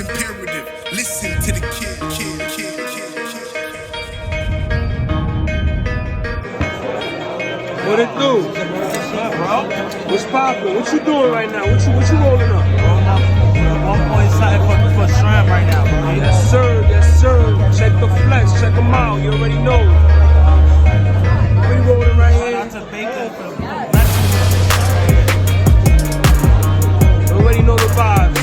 imperative. Listen to the kid. What it do? What's up, bro? What's poppin'? What you doing right now? What you rolling up? Rolling up 1.7 for shrimp right now, bro. Yes sir, yes sir. Check the flex, check them out. You already know. We rolling right Shout here. out to Baker for the You already know the vibes.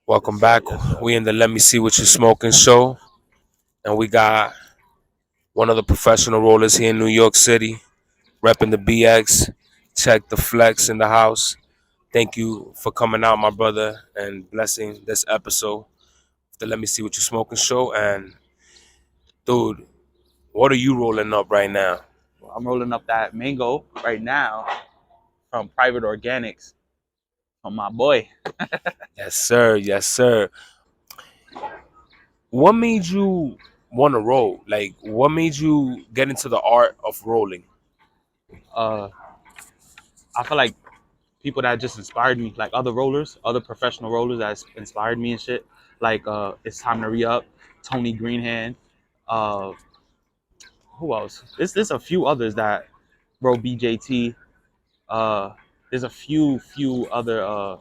Welcome back. We in the Let Me See What You Smoking show, and we got one of the professional rollers here in New York City, repping the BX. Check the flex in the house. Thank you for coming out, my brother, and blessing this episode of the Let Me See What You Smoking show. And dude, what are you rolling up right now? I'm rolling up that mango right now from Private Organics from my boy. Yes, sir. Yes, sir. What made you want to roll? Like, what made you get into the art of rolling? Uh, I feel like people that just inspired me, like other rollers, other professional rollers that inspired me and shit. Like It's Time to Re-Up, Tony Greenhand. Uh, who else? There's a few others that bro BJT. There's a few other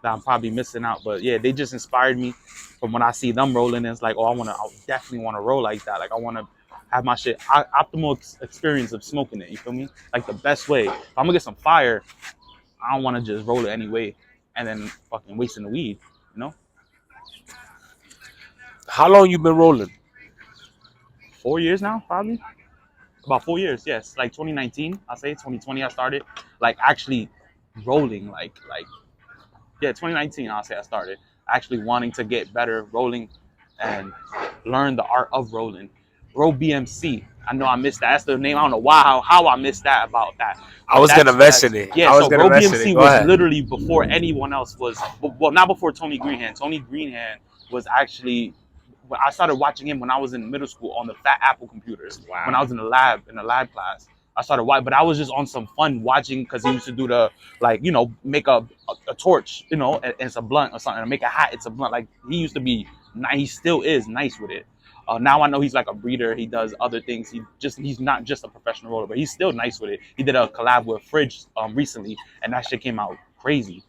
that I'm probably missing out, but yeah, they just inspired me from when I see them rolling. And it's like, oh, I definitely want to roll like that. Like I want to have my shit optimal experience of smoking it. You feel me? Like the best way. If I'm gonna get some fire, I don't want to just roll it anyway and then fucking wasting the weed. You know? How long you been rolling? 4 years now, probably. About 4 years, yes. Like 2019, I say 2020, I started like actually rolling, yeah, 2019, I'll say I started actually wanting to get better rolling and learn the art of rolling. Roll BMC. I know I missed that. That's the name. I don't know why how I missed that about that. I was gonna mention it. Yeah, I was so gonna Roll mention it. BMC Go was ahead. literally before anyone else was. Well, not before Tony Greenhand. Tony Greenhand was actually. I started watching him when I was in middle school on the Fat Apple computers. Wow. When I was in the lab class. I started watching, but I was just on some fun watching because he used to do the make a torch, and it's a blunt or something, and make a hat, it's a blunt. Like he used to be, he still is nice with it. Now I know he's like a breeder. He does other things. He's not just a professional roller, but he's still nice with it. He did a collab with Fridge recently, and that shit came out crazy.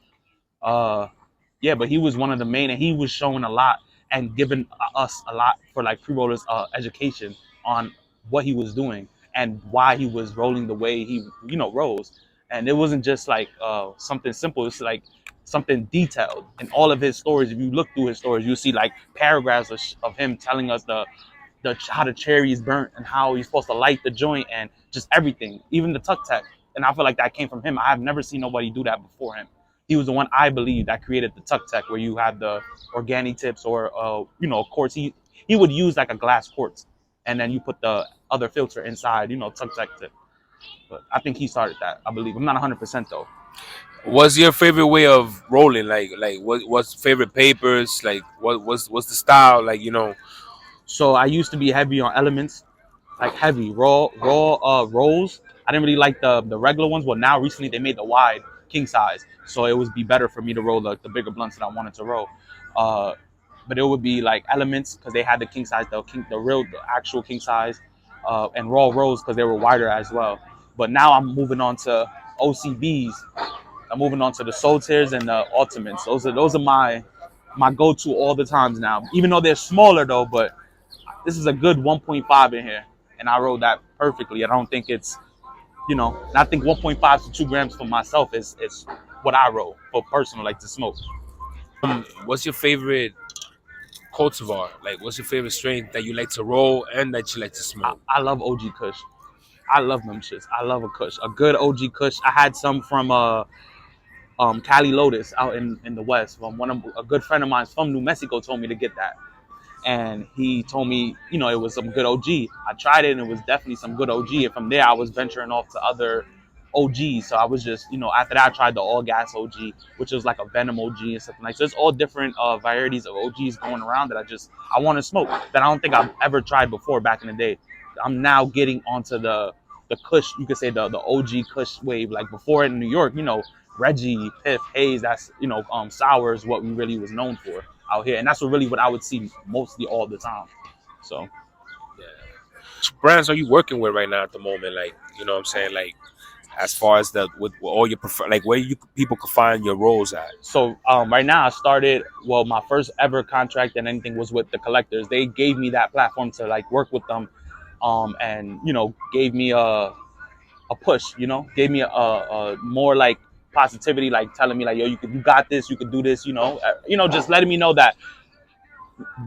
Yeah, but he was one of the main, and he was showing a lot and giving us a lot for like pre-rollers education on what he was doing and why he was rolling the way he rolls. And it wasn't just like something simple. It's like something detailed in all of his stories. If you look through his stories, you see like paragraphs of him telling us the how the cherry is burnt and how he's supposed to light the joint and just everything, even the tuck tech. And I feel like that came from him. I have never seen nobody do that before him. He was the one, I believe, that created the tuck tech, where you have the organic tips or quartz. He would use like a glass quartz, and then you put the other filter inside, tuck tech tip. But I think he started that, I believe. I'm not 100% though. What's your favorite way of rolling? Like what's favorite papers? Like what's the style? Like So I used to be heavy on elements, like heavy raw rolls. I didn't really like the regular ones. Well, now recently they made the wide king size, so it would be better for me to roll the bigger blunts that I wanted to roll. But it would be like elements because they had the king size, the actual king size, and raw rolls because they were wider as well. But now I'm moving on to OCBs. I'm moving on to the Soul Tiers and the Ultimates. Those are my go-to all the times now. Even though they're smaller though, but this is a good 1.5 in here, and I rolled that perfectly. I don't think it's, and I think 1.5 to 2 grams for myself is what I roll for personal, like to smoke. what's your favorite cultivar? Like what's your favorite strain that you like to roll and that you like to smoke? I love OG Kush. I love them shits. I love a Kush, a good OG Kush. I had some from Cali Lotus out in the West. From a good friend of mine from New Mexico told me to get that, and he told me, it was some good OG. I tried it, and it was definitely some good OG. And from there, I was venturing off to other OGs. So I was just, after that, I tried the All Gas OG, which was like a Venom OG and something like. So there's all different varieties of OGs going around that I want to smoke that I don't think I've ever tried before back in the day. I'm now getting onto the Kush, you could say the OG Kush wave. Like before in New York, Reggie, Piff, Hayes, that's Sour is what we really was known for out here, and that's what I would see mostly all the time. So Yeah. Which brands are you working with right now at the moment? Like, you know what I'm saying? Like, as far as with all your like where you people can find your roles at. right now I started, my first ever contract and anything was with the Collectors. They gave me that platform to like work with them, and gave me a push, gave me a more like positivity, like telling me like, yo, you got this, you could do this, just letting me know that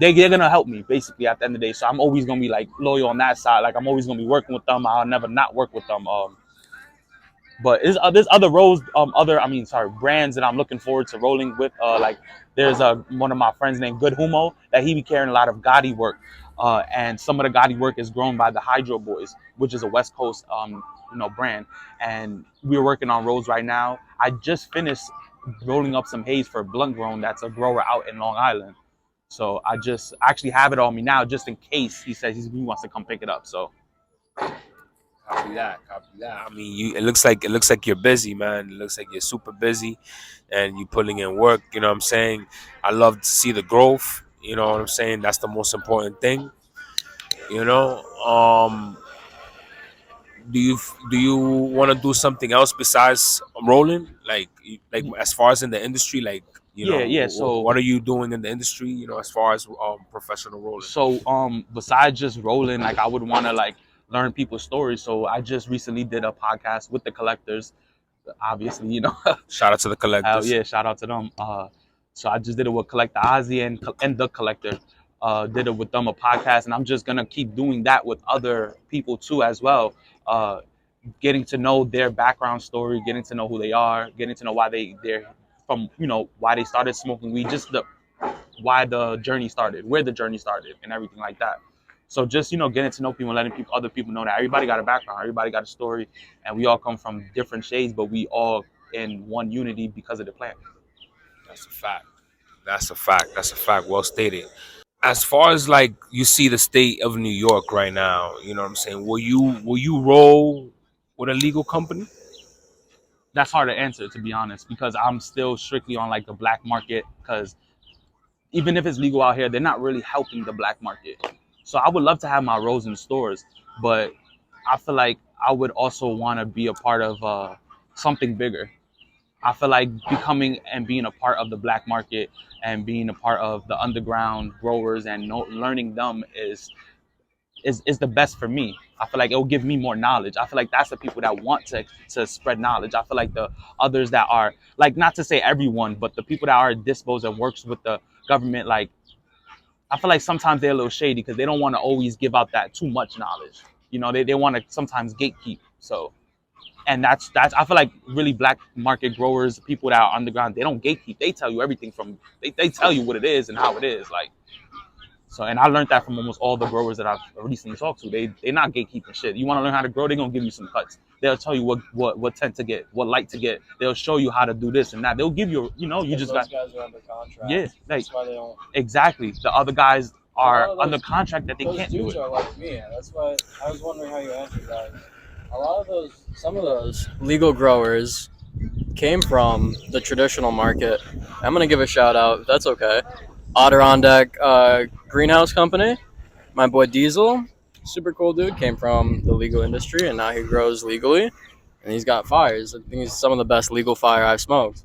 they're gonna help me basically at the end of the day. So I'm always gonna be like loyal on that side. Like I'm always gonna be working with them. I'll never not work with them. But there's other roles, brands that I'm looking forward to rolling with. Like there's one of my friends named Good Humo that he be carrying a lot of Gotti work, and some of the Gotti work is grown by the Hydro Boys, which is a West Coast brand. And we're working on rolls right now. I just finished rolling up some haze for Blunt Grown. That's a grower out in Long Island. So I just actually have it on me now, just in case he says he wants to come pick it up. So Copy that. Copy that. I mean, it looks like you're busy, man. It looks like you're super busy, and you putting in work. You know what I'm saying? I love to see the growth. You know what I'm saying? That's the most important thing. You know. Do you want to do something else besides rolling? Like as far as in the industry, like yeah. So what are you doing in the industry? As far as professional rolling. besides just rolling, like I would want to like learn people's stories. So I just recently did a podcast with the Collectors. Obviously, Shout out to the collectors. yeah, shout out to them. So I just did it with Collector Ozzy and the Collector. Did it with them, a podcast, and I'm just gonna keep doing that with other people too as well. Uh, Getting to know their background story, getting to know who they are, getting to know why they're from, why they started smoking weed, just why the journey started, where the journey started, and everything like that. So just getting to know people, letting other people know that everybody got a background, everybody got a story, and we all come from different shades, but we all in one unity because of the plant. That's a fact. That's a fact. That's a fact. Well stated. As far as like you see the state of New York right now, you know what I'm saying? Will you roll with a legal company? That's hard to answer, to be honest, because I'm still strictly on like the black market. Because even if it's legal out here, they're not really helping the black market. So I would love to have my rolls in stores, but I feel like I would also want to be a part of something bigger. I feel like becoming and being a part of the black market and being a part of the underground growers and learning them is the best for me. I feel like it will give me more knowledge. I feel like that's the people that want to spread knowledge. I feel like the others that are like, not to say everyone, but the people that are disposed and works with the government, like I feel like sometimes they're a little shady because they don't want to always give out that too much knowledge. They want to sometimes gatekeep. So, and that's I feel like really black market growers, people that are underground, they don't gatekeep. They tell you everything they tell you what it is and how it is. Like, so, and I learned that from almost all the growers that I've recently talked to. They're not gatekeeping shit. You want to learn how to grow, they're gonna give you some cuts. They'll tell you what tent to get, what light to get. They'll show you how to do this and that. They'll give you, you just those got. guys are under contract. Yeah, like That's why they don't. exactly. The other guys are A lot of under contract that they Those can't do dudes it. are like me. That's why I was wondering how you answered that. A lot of some of those legal growers came from the traditional market. I'm gonna give a shout out. If that's okay. Adirondack Greenhouse Company. My boy Diesel, super cool dude, came from the legal industry and now he grows legally, and he's got fires. I think he's some of the best legal fire I've smoked.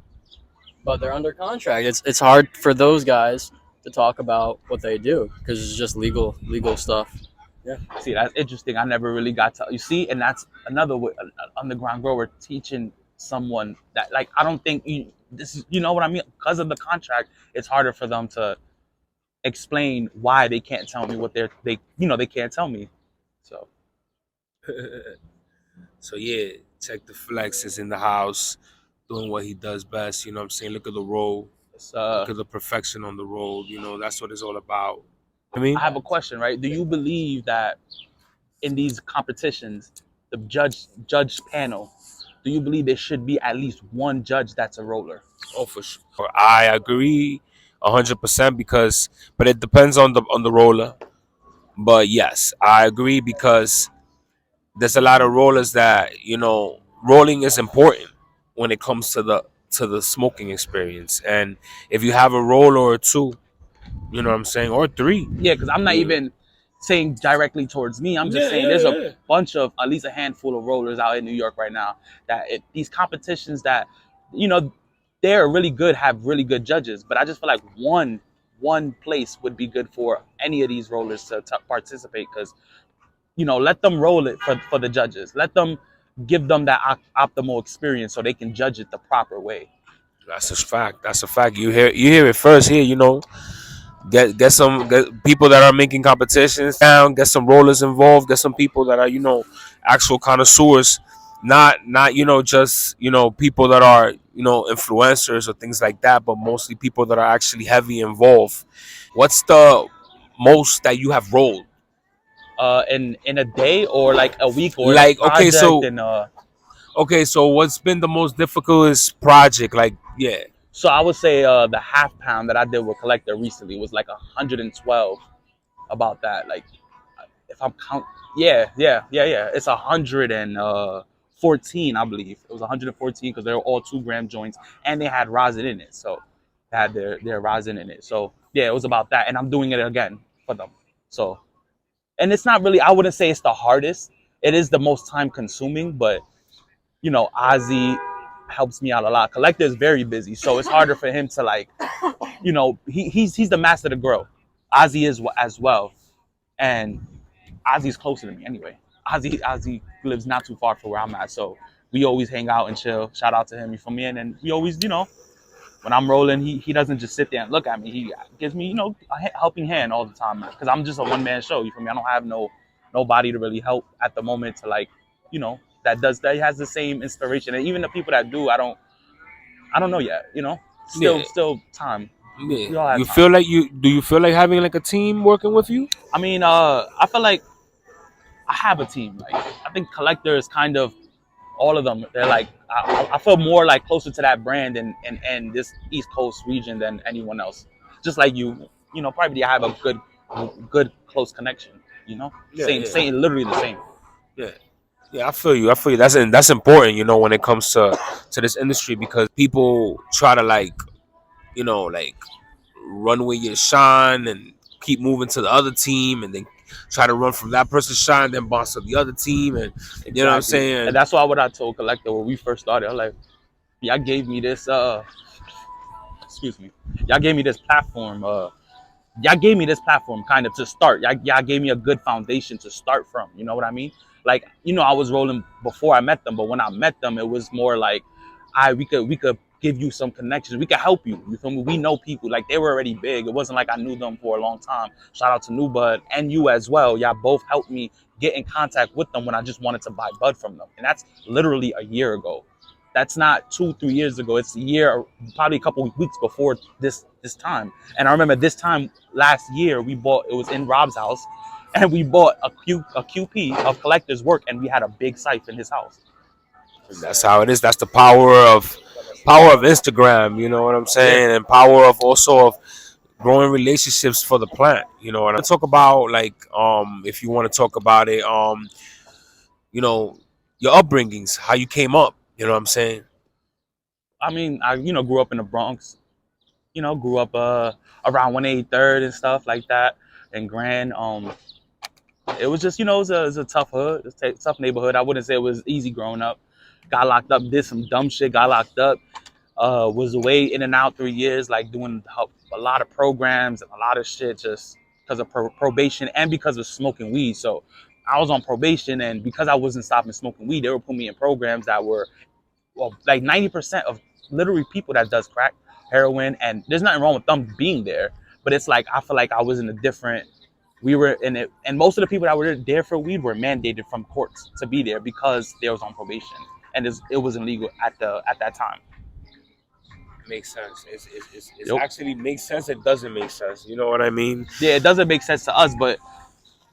But they're under contract. It's hard for those guys to talk about what they do because it's just legal stuff. Yeah. See, that's interesting. I never really got to. You see, and that's another way, an underground grower teaching someone that, like, I don't think this is, you know what I mean? Because of the contract, it's harder for them to explain why they can't tell me what they can't tell me. So So yeah, check the flex is in the house, doing what he does best. You know what I'm saying? Look at the roll. It's, Look at the perfection on the roll. You know, that's what it's all about. I mean, I have a question, right? Do you believe that in these competitions, the judge panel, do you believe there should be at least one judge that's a roller? oh for sure. I agree 100% because, but it depends on the roller. But yes, I agree because there's a lot of rollers that rolling is important when it comes to the smoking experience. And if you have a roller or two, you know what I'm saying, or three, Yeah, because I'm not you, even saying directly towards me. I'm just saying there's a bunch of, at least a handful of rollers out in New York right now that these competitions that, you know, they're really good, have really good judges. But I just feel like one place would be good for any of these rollers to participate, because let them roll it for the judges. Let them give them that optimal experience so they can judge it the proper way. that's a fact. That's a fact. You hear it first here. Get people that are making competitions down. Get some rollers involved. Get some people that are actual connoisseurs, not just people that are influencers or things like that, but mostly people that are actually heavy involved. What's the most that you have rolled? In a day or like a week or a Like project, and so what's been the most difficult project? Like yeah, so I would say the half pound that I did with Collector recently was like 112. About that, like, if I'm count, yeah, it's 114, I believe. It was 114 because they were all 2 gram joints and they had rosin in it, so they had their rosin in it. So yeah, it was about that, and I'm doing it again for them. So, and it's not really, I wouldn't say it's the hardest. It is the most time consuming, but Ozzy helps me out a lot. Collector is very busy, so it's harder for him to, like, he's the master to grow. Ozzy is as well, and Ozzy's closer to me anyway. Ozzy lives not too far from where I'm at, so we always hang out and chill. Shout out to him, you feel me? And then he always, when I'm rolling, he doesn't just sit there and look at me. He gives me, a helping hand all the time, because I'm just a one-man show. You feel me? I don't have nobody to really help at the moment to, like, that has the same inspiration. And even the people that do, I don't know yet. yeah, Still time. We all yeah. have You time. feel like do you feel like having like a team working with you? I mean, I feel like I have a team. Like, I think Collector is kind of all of them. They're like, I feel more like closer to that brand and this East Coast region than anyone else. Just like probably I have a good close connection. Yeah, Same, literally the same. yeah. Yeah, I feel you. I feel you. That's important, when it comes to this industry, because people try to like run with your shine and keep moving to the other team, and then try to run from that person's shine, then bounce to the other team, and you know what I'm Exactly. And saying? that's why what I told Collector when we first started, I was like, y'all gave me this excuse me. Y'all gave me this platform. Y'all gave me this platform kind of to start. Y'all gave me a good foundation to start from. You know what I mean? Like, I was rolling before I met them, but when I met them, it was more like, we could give you some connections. We could help you. You feel me? We know people. Like, they were already big. It wasn't like I knew them for a long time. Shout out to New Bud and you as well. Y'all both helped me get in contact with them when I just wanted to buy bud from them. And that's literally a year ago. That's not 2-3 years ago. It's a year, probably a couple of weeks before this time. And I remember this time last year, it was in Rob's house, and we bought a QP of Collector's work, and we had a big scythe in his house. That's how it is. That's the power of Instagram. You know what I'm saying? And power of also of growing relationships for the plant. You know, and I talk about, like, if you want to talk about it, you know, your upbringings, how you came up. You know what I'm saying? I mean, I grew up in the Bronx. Grew up around 183rd and stuff like that, and Grand. It was just, it was a tough hood, it's a tough neighborhood. I wouldn't say it was easy growing up. Got locked up, did some dumb shit, got locked up. Was away in and out 3 years, like doing a lot of programs and a lot of shit just because of probation and because of smoking weed. So I was on probation, and because I wasn't stopping smoking weed, they were putting me in programs that were, well, like 90% of literally people that does crack, heroin, and there's nothing wrong with them being there. But it's like, I feel like I was in a different We were in it, and most of the people that were there for weed were mandated from courts to be there because they was on probation, and it was illegal at that time. Makes sense. It's Yep. actually makes sense. It doesn't make sense. You know what I mean? Yeah, it doesn't make sense to us, but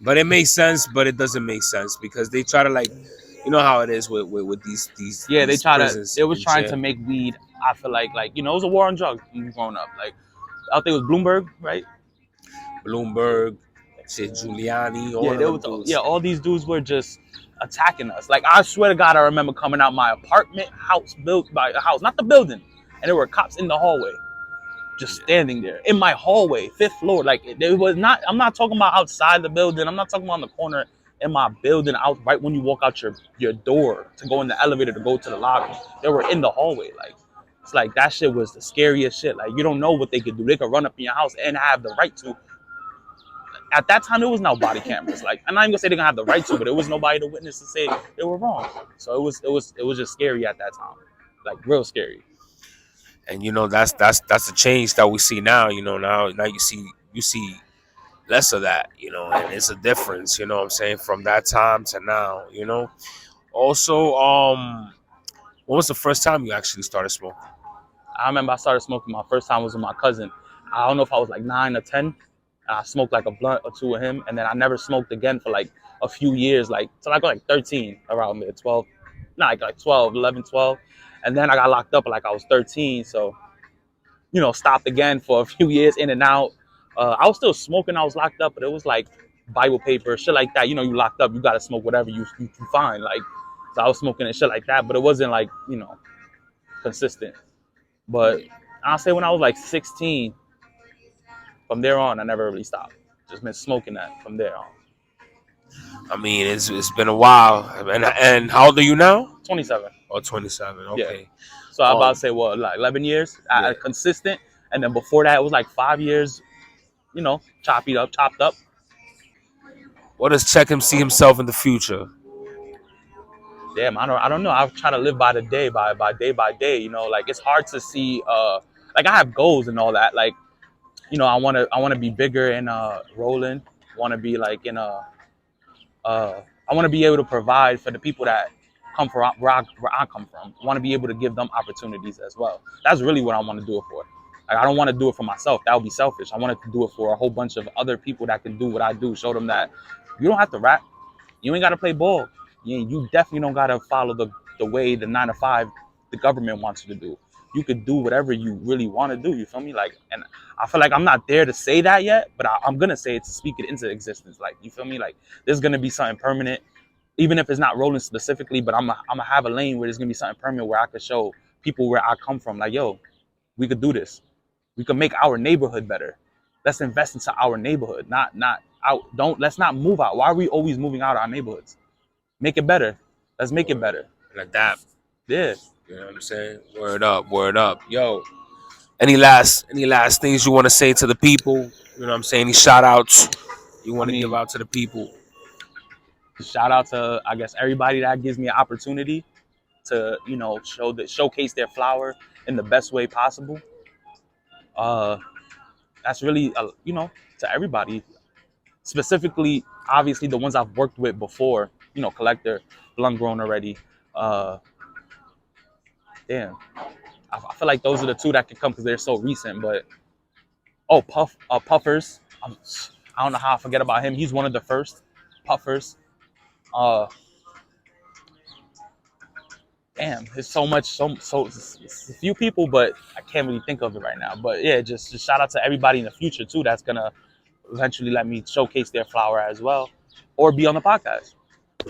But it makes sense. But it doesn't make sense because they try to like, you know how it is with these. yeah, they these try to. prisons It was in trying jail. to make weed. I feel like it was a war on drugs when we were growing up. Like I think it was Bloomberg, right? Bloomberg, shit, Giuliani, all Yeah, of they them was. dudes. Yeah, all these dudes were just attacking us. Like I swear to God, I remember coming out my apartment house built by a house, not the building, and there were cops in the hallway, just standing there in my hallway, 5th floor. Like it was not. I'm not talking about outside the building. I'm not talking about on the corner in my building, out right when you walk out your door to go in the elevator to go to the lobby. They were in the hallway. Like it's like that shit was the scariest shit. Like you don't know what they could do. They could run up in your house and have the right to. At that time, there was no body cameras. Like I'm not even gonna say they're gonna have the right to, but there was nobody to witness to say they were wrong. So it was just scary at that time, like real scary. And you know that's the change that we see now. You know now you see less of that. You know, and it's a difference. You know what I'm saying, from that time to now. You know. Also, when was the first time you actually started smoking? I remember I started smoking. My first time was with my cousin. I don't know if I was like 9 or 10. I smoked like a blunt or two with him, and then I never smoked again for like a few years, like till I got like 13, around there, 12, not like 12, 11, 12. And then I got locked up like I was 13, so stopped again for a few years in and out. I was still smoking. I was locked up, but it was like Bible paper, shit like that. You locked up, you gotta smoke whatever you find. Like, so I was smoking and shit like that, but it wasn't like consistent. But I'll say when I was like 16, from there on, I never really stopped. Just been smoking that from there on. I mean, it's been a while. And how old are you now? 27. Oh, 27. Yeah. Okay. So I'm about to say, what, like 11 years? Yeah. Consistent. And then before that, it was like 5 years, chopped up. What does Check him see himself in the future? Damn, I don't know. I try to live by the day, by day by day. Like it's hard to see. Like I have goals and all that. Like, I wanna be bigger in rolling. Want to be like in a. I want to be able to provide for the people that come from where I come from. I want to be able to give them opportunities as well. That's really what I want to do it for. Like I don't want to do it for myself. That would be selfish. I wanted to do it for a whole bunch of other people that can do what I do. Show them that you don't have to rap. You ain't got to play ball. You definitely don't got to follow the way the 9 to 5 the government wants you to do. You could do whatever you really want to do. You feel me? Like, and I feel like I'm not there to say that yet, but I'm gonna say it to speak it into existence. Like, you feel me? Like, there's gonna be something permanent, even if it's not rolling specifically. But I'm gonna have a lane where there's gonna be something permanent where I could show people where I come from. Like, yo, we could do this. We could make our neighborhood better. Let's invest into our neighborhood, not out. Let's not move out. Why are we always moving out of our neighborhoods? Make it better. Let's make it better. Like that. Yeah. You know what I'm saying? Word up. Yo, any last things you want to say to the people? You know what I'm saying? Any shout outs you want to give out to the people? Shout out to, I guess, everybody that gives me an opportunity to, showcase their flower in the best way possible. That's really, to everybody. Specifically, obviously, the ones I've worked with before, Collector, Blunt Grown already. Damn. I feel like those are the two that can come because they're so recent. But, Puffers. I don't know how I forget about him. He's one of the first. Puffers. Damn, there's so it's a few people, but I can't really think of it right now. But yeah, just shout out to everybody in the future too that's gonna eventually let me showcase their flower as well, or be on the podcast.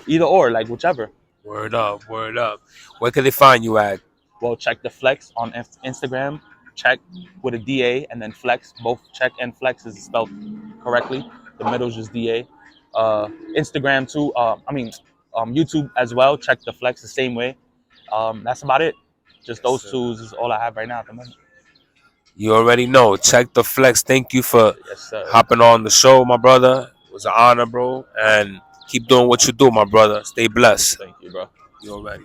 Either or, like whichever. Word up. Where can they find you at? Well, check the Flex on Instagram. Check with a DA and then Flex. Both Check and Flex is spelled correctly. The middle is just DA. Instagram too. YouTube as well. Check the Flex the same way. That's about it. Just those two is all I have right now at the moment. You already know. Check the Flex. Thank you for Yes, sir. hopping on the show, my brother. It was an honor, bro. And keep doing what you do, my brother. Stay blessed. Thank you, bro. You already.